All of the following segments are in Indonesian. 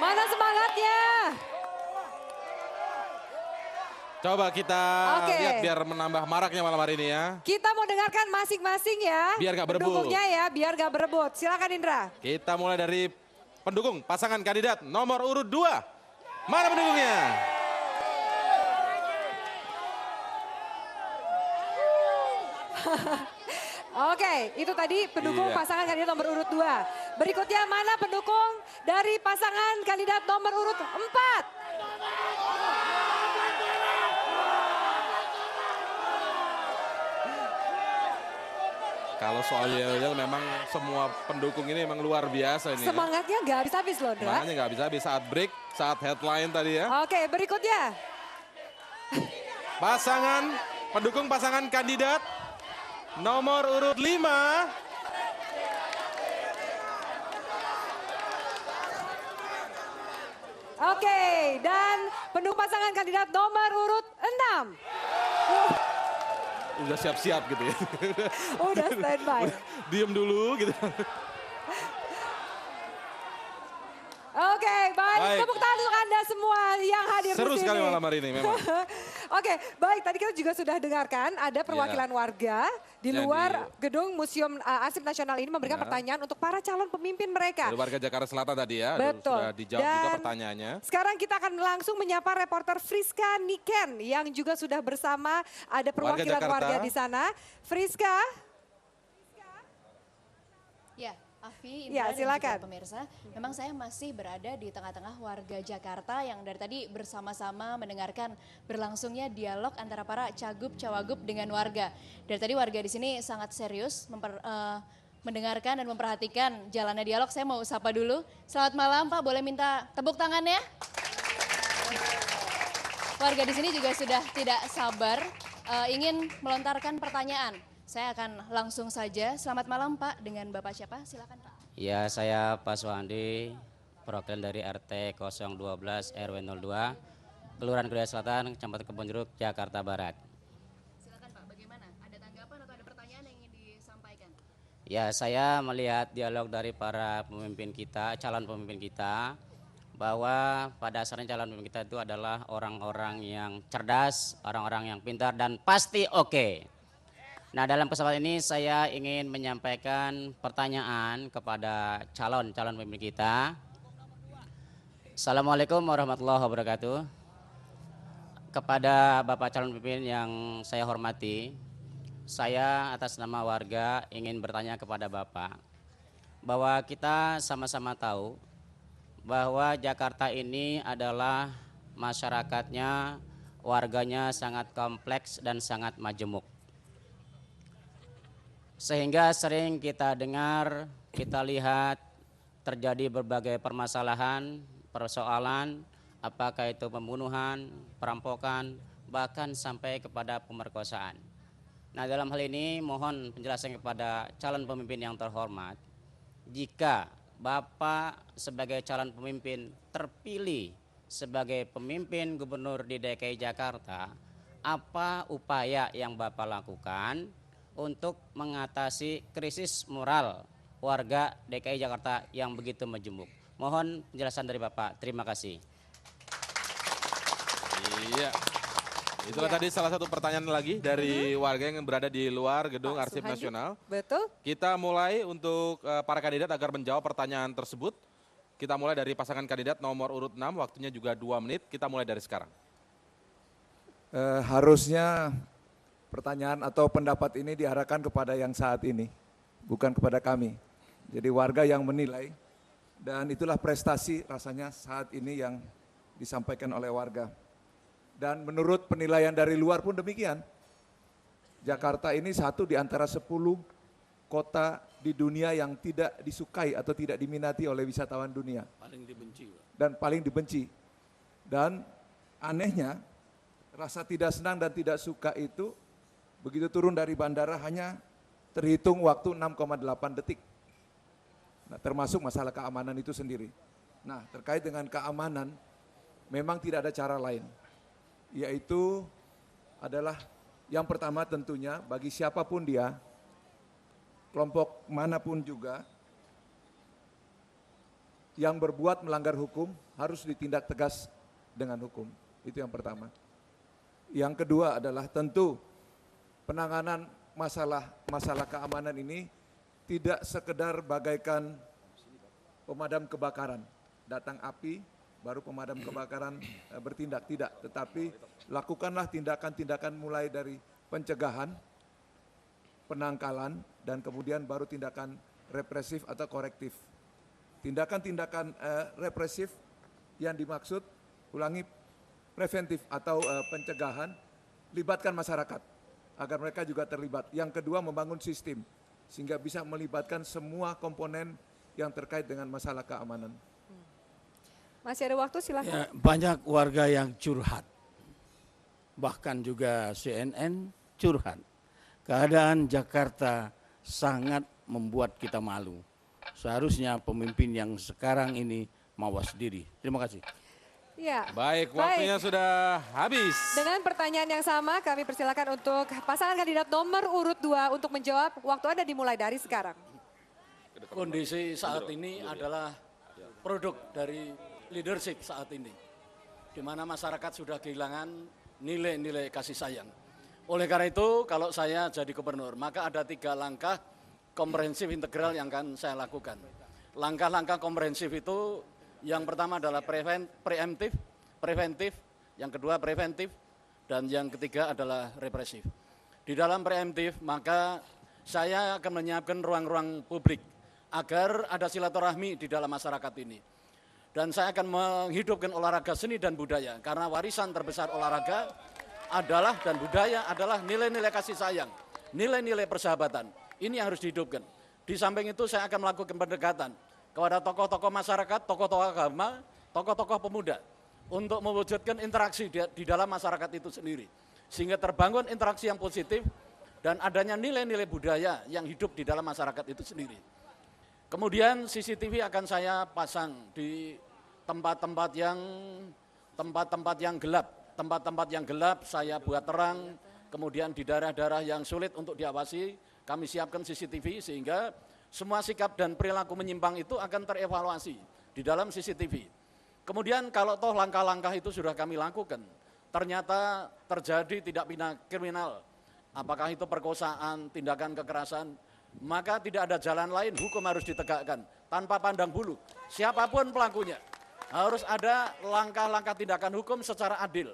Mana semangatnya? Coba kita lihat biar menambah maraknya malam hari ini ya. Kita mau dengarkan masing-masing ya. Biar gak berebut. Pendukungnya ya, biar gak berebut. Silakan Indra. Kita mulai dari pendukung pasangan kandidat nomor urut 2. Mana pendukungnya? Oke, itu tadi pendukung pasangan kandidat nomor urut 2. Berikutnya mana pendukung dari pasangan kandidat nomor urut 4? Kalau soal yel-yel memang semua pendukung ini memang luar biasa ini. Semangatnya nggak habis-habis loh, Dra. Semangatnya nggak habis-habis saat break, saat headline tadi ya. Oke, berikutnya. Pendukung pasangan kandidat nomor urut 5. Oke, dan pendukung pasangan kandidat nomor urut 6. Udah siap-siap gitu ya. Udah standby. Diem dulu gitu. Oke, baik. Tepuk tangan untuk Anda semua yang hadir di sini. Seru sekali malam hari ini memang. Oke, baik. Tadi kita juga sudah dengarkan ada perwakilan warga di luar gedung Museum Arsip Nasional ini memberikan pertanyaan untuk para calon pemimpin mereka. Dari warga Jakarta Selatan tadi ya. Betul. Sudah dijawab juga pertanyaannya. Sekarang kita akan langsung menyapa reporter Friska Niken yang juga sudah bersama ada perwakilan warga di sana. Friska. Ya. Afi, Indra, ya, silakan. dan juga pemirsa, memang saya masih berada di tengah-tengah warga Jakarta yang dari tadi bersama-sama mendengarkan berlangsungnya dialog antara para cagup-cawagup dengan warga. Dari tadi warga di sini sangat serius mendengarkan dan memperhatikan jalannya dialog. Saya mau sapa dulu. Selamat malam Pak, boleh minta tepuk tangannya? Warga di sini juga sudah tidak sabar ingin melontarkan pertanyaan. Saya akan langsung saja. Selamat malam Pak, dengan Bapak siapa? Silakan Pak. Ya, saya Pak Suhandi, perwakilan dari RT 012 RW 02, Kelurahan Kedua Selatan, Kecamatan Kebonjeruk, Jakarta Barat. Silakan Pak, bagaimana? Ada tanggapan atau ada pertanyaan yang ingin disampaikan? Ya, saya melihat dialog dari para pemimpin kita, calon pemimpin kita, bahwa pada dasarnya calon pemimpin kita itu adalah orang-orang yang cerdas, orang-orang yang pintar dan pasti oke. Nah, dalam kesempatan ini saya ingin menyampaikan pertanyaan kepada calon pemimpin kita. Assalamualaikum warahmatullahi wabarakatuh. Kepada Bapak calon pemimpin yang saya hormati, saya atas nama warga ingin bertanya kepada Bapak bahwa kita sama-sama tahu bahwa Jakarta ini adalah masyarakatnya, warganya sangat kompleks dan sangat majemuk. Sehingga sering kita dengar, kita lihat terjadi berbagai permasalahan, persoalan, apakah itu pembunuhan, perampokan, bahkan sampai kepada pemerkosaan. Nah, dalam hal ini mohon penjelasan kepada calon pemimpin yang terhormat. Jika Bapak sebagai calon pemimpin terpilih sebagai pemimpin gubernur di DKI Jakarta, apa upaya yang Bapak lakukan untuk mengatasi krisis moral warga DKI Jakarta yang begitu majemuk? Mohon penjelasan dari Bapak. Terima kasih. Iya. Itulah tadi salah satu pertanyaan lagi dari warga yang berada di luar gedung Arsip Nasional. Betul. Kita mulai untuk para kandidat agar menjawab pertanyaan tersebut. Kita mulai dari pasangan kandidat nomor urut 6, waktunya juga 2 menit. Kita mulai dari sekarang. Harusnya pertanyaan atau pendapat ini diarahkan kepada yang saat ini, bukan kepada kami. Jadi warga yang menilai, dan itulah prestasi rasanya saat ini yang disampaikan oleh warga. Dan menurut penilaian dari luar pun demikian. Jakarta ini satu di antara 10 kota di dunia yang tidak disukai atau tidak diminati oleh wisatawan dunia. Paling dibenci. Dan paling dibenci. Dan anehnya, rasa tidak senang dan tidak suka itu begitu turun dari bandara hanya terhitung waktu 6,8 detik. Nah, termasuk masalah keamanan itu sendiri. Nah, terkait dengan keamanan, memang tidak ada cara lain. Yaitu adalah yang pertama tentunya bagi siapapun dia, kelompok manapun juga, yang berbuat melanggar hukum harus ditindak tegas dengan hukum. Itu yang pertama. Yang kedua adalah tentu penanganan masalah keamanan ini tidak sekedar bagaikan pemadam kebakaran. Datang api, baru pemadam kebakaran bertindak, tidak. Tetapi lakukanlah tindakan-tindakan mulai dari pencegahan, penangkalan, dan kemudian baru tindakan represif atau korektif. Tindakan-tindakan represif yang dimaksud, ulangi, preventif atau pencegahan, libatkan masyarakat agar mereka juga terlibat. Yang kedua, membangun sistem sehingga bisa melibatkan semua komponen yang terkait dengan masalah keamanan. Masih ada waktu, silahkan. Ya, banyak warga yang curhat, bahkan juga CNN curhat. Keadaan Jakarta sangat membuat kita malu. Seharusnya pemimpin yang sekarang ini mawas diri. Terima kasih. Ya. Baik, waktunya sudah habis. Dengan pertanyaan yang sama, kami persilakan untuk pasangan kandidat nomor urut 2 untuk menjawab. Waktu Anda dimulai dari sekarang. Kondisi saat ini adalah produk dari leadership saat ini, di mana masyarakat sudah kehilangan nilai-nilai kasih sayang. Oleh karena itu, kalau saya jadi gubernur, maka ada 3 langkah komprehensif integral yang akan saya lakukan. Langkah-langkah komprehensif itu, yang pertama adalah preventif, yang kedua preventif, dan yang ketiga adalah represif. Di dalam preventif, maka saya akan menyiapkan ruang-ruang publik agar ada silaturahmi di dalam masyarakat ini. Dan saya akan menghidupkan olahraga seni dan budaya, karena warisan terbesar olahraga adalah dan budaya adalah nilai-nilai kasih sayang, nilai-nilai persahabatan. Ini yang harus dihidupkan. Di samping itu saya akan melakukan pendekatan kepada tokoh-tokoh masyarakat, tokoh-tokoh agama, tokoh-tokoh pemuda untuk mewujudkan interaksi di dalam masyarakat itu sendiri. Sehingga terbangun interaksi yang positif dan adanya nilai-nilai budaya yang hidup di dalam masyarakat itu sendiri. Kemudian CCTV akan saya pasang di tempat-tempat yang gelap saya buat terang. Kemudian di daerah-daerah yang sulit untuk diawasi, kami siapkan CCTV sehingga semua sikap dan perilaku menyimpang itu akan terevaluasi di dalam CCTV. Kemudian kalau toh langkah-langkah itu sudah kami lakukan, ternyata terjadi tindak pidana kriminal, apakah itu perkosaan, tindakan kekerasan, maka tidak ada jalan lain, hukum harus ditegakkan tanpa pandang bulu. Siapapun pelakunya, harus ada langkah-langkah tindakan hukum secara adil.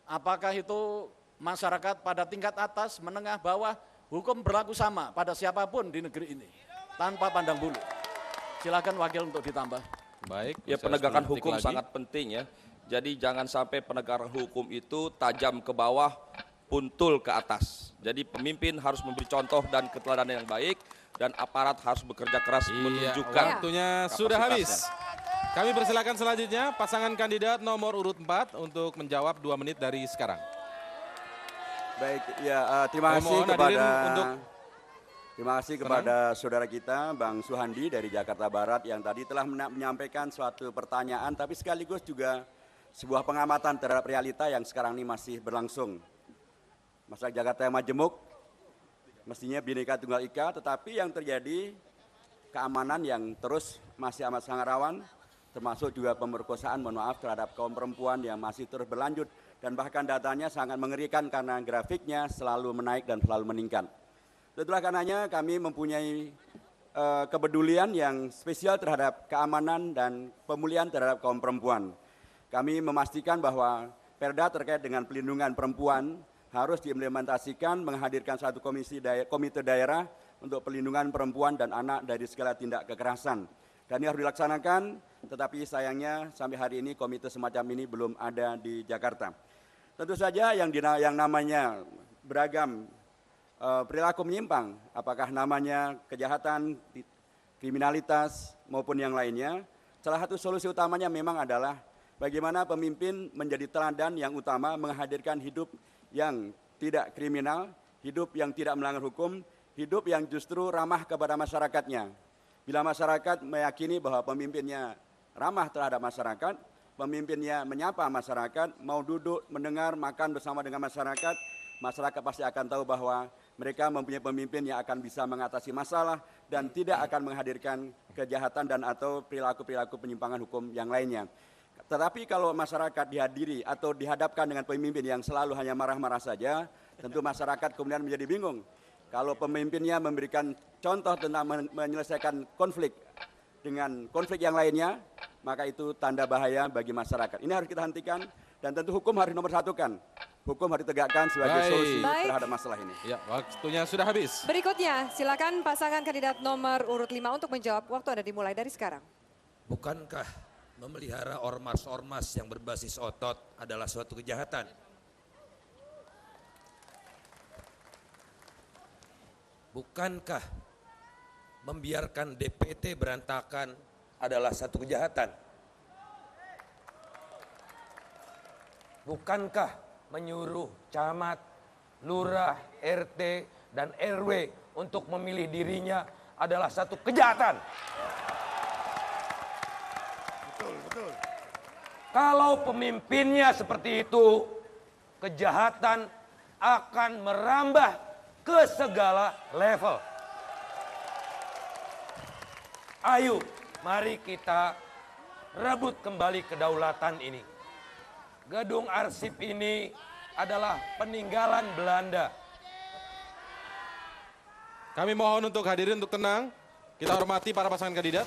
Apakah itu masyarakat pada tingkat atas, menengah, bawah, hukum berlaku sama pada siapapun di negeri ini, tanpa pandang bulu. Silakan wakil untuk ditambah. Baik. Ya, penegakan hukum sangat penting ya. Jadi jangan sampai penegakan hukum itu tajam ke bawah, puntul ke atas. Jadi pemimpin harus memberi contoh dan keteladanan yang baik, dan aparat harus bekerja keras menunjukkan. Waktunya sudah habis. Kami persilakan selanjutnya pasangan kandidat nomor urut 4 untuk menjawab 2 menit dari sekarang. Baik, ya terima kasih kepada saudara kita Bang Suhandi dari Jakarta Barat yang tadi telah menyampaikan suatu pertanyaan, tapi sekaligus juga sebuah pengamatan terhadap realita yang sekarang ini masih berlangsung. Masyarakat Jakarta yang majemuk, mestinya Bhinneka Tunggal Ika, tetapi yang terjadi keamanan yang terus masih amat sangat rawan, termasuk juga pemerkosaan, mohon maaf, terhadap kaum perempuan yang masih terus berlanjut, dan bahkan datanya sangat mengerikan karena grafiknya selalu menaik dan selalu meningkat. Itulah karenanya kami mempunyai kepedulian yang spesial terhadap keamanan dan pemulihan terhadap kaum perempuan. Kami memastikan bahwa Perda terkait dengan pelindungan perempuan harus diimplementasikan, menghadirkan satu komite daerah untuk pelindungan perempuan dan anak dari segala tindak kekerasan. Dan ini harus dilaksanakan, tetapi sayangnya sampai hari ini komite semacam ini belum ada di Jakarta. Tentu saja yang namanya beragam perilaku menyimpang, apakah namanya kejahatan, kriminalitas maupun yang lainnya, salah satu solusi utamanya memang adalah bagaimana pemimpin menjadi teladan yang utama, menghadirkan hidup yang tidak kriminal, hidup yang tidak melanggar hukum, hidup yang justru ramah kepada masyarakatnya. Bila masyarakat meyakini bahwa pemimpinnya ramah terhadap masyarakat, pemimpinnya menyapa masyarakat, mau duduk, mendengar, makan bersama dengan masyarakat, masyarakat pasti akan tahu bahwa mereka mempunyai pemimpin yang akan bisa mengatasi masalah dan tidak akan menghadirkan kejahatan dan atau perilaku-perilaku penyimpangan hukum yang lainnya. Tetapi kalau masyarakat dihadiri atau dihadapkan dengan pemimpin yang selalu hanya marah-marah saja, tentu masyarakat kemudian menjadi bingung. Kalau pemimpinnya memberikan contoh tentang menyelesaikan konflik dengan konflik yang lainnya, maka itu tanda bahaya bagi masyarakat. Ini harus kita hentikan dan tentu hukum harus nomor satukan. Hukum harus ditegakkan sebagai solusi terhadap masalah ini. Ya, waktunya sudah habis. Berikutnya, silakan pasangan kandidat nomor urut 5 untuk menjawab. Waktu Anda dimulai dari sekarang. Bukankah memelihara ormas-ormas yang berbasis otot adalah suatu kejahatan? Bukankah membiarkan DPT berantakan adalah satu kejahatan? Bukankah menyuruh camat, lurah, RT, dan RW untuk memilih dirinya adalah satu kejahatan? Betul. Kalau pemimpinnya seperti itu, kejahatan akan merambah ke segala level. Ayo, mari kita rebut kembali kedaulatan ini. Gedung arsip ini adalah peninggalan Belanda. Kami mohon untuk hadirin untuk tenang. Kita hormati para pasangan kandidat.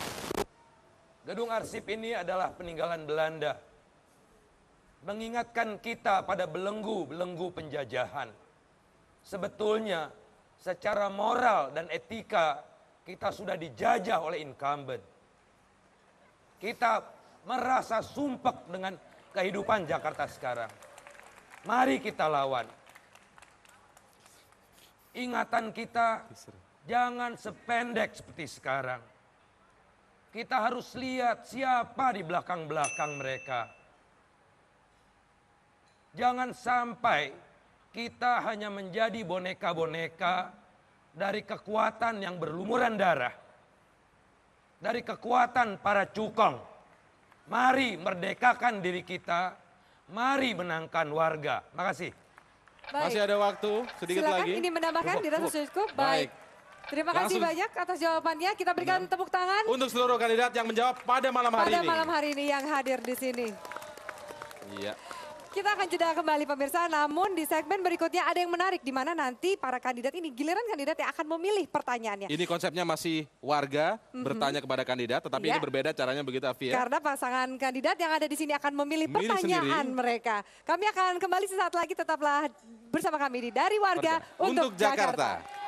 Gedung arsip ini adalah peninggalan Belanda. Mengingatkan kita pada belenggu-belenggu penjajahan. Sebetulnya secara moral dan etika kita sudah dijajah oleh incumbent. Kita merasa sumpek dengan kehidupan Jakarta sekarang. Mari kita lawan. Ingatan kita jangan sependek seperti sekarang. Kita harus lihat siapa di belakang-belakang mereka. Jangan sampai kita hanya menjadi boneka-boneka dari kekuatan yang berlumuran darah. Dari kekuatan para cukong. Mari merdekakan diri kita. Mari menangkan warga. Makasih. Baik. Masih ada waktu sedikit Silakan lagi. ini menambahkan, dirasa cukup. Baik. Terima kasih Langsung. banyak atas jawabannya. Kita berikan tepuk tangan Untuk seluruh kandidat yang menjawab pada malam hari pada ini. malam hari ini yang hadir di sini. Iya. Kita akan jeda kembali pemirsa, namun di segmen berikutnya ada yang menarik di mana nanti para kandidat ini, giliran kandidat yang akan memilih pertanyaannya. Ini konsepnya masih warga bertanya kepada kandidat, tetapi Iya. ini berbeda caranya begitu Afia. Karena pasangan kandidat yang ada di sini akan memilih Milih pertanyaan sendiri. mereka. Kami akan kembali sesaat lagi, tetaplah bersama kami di Dari Warga untuk Jakarta.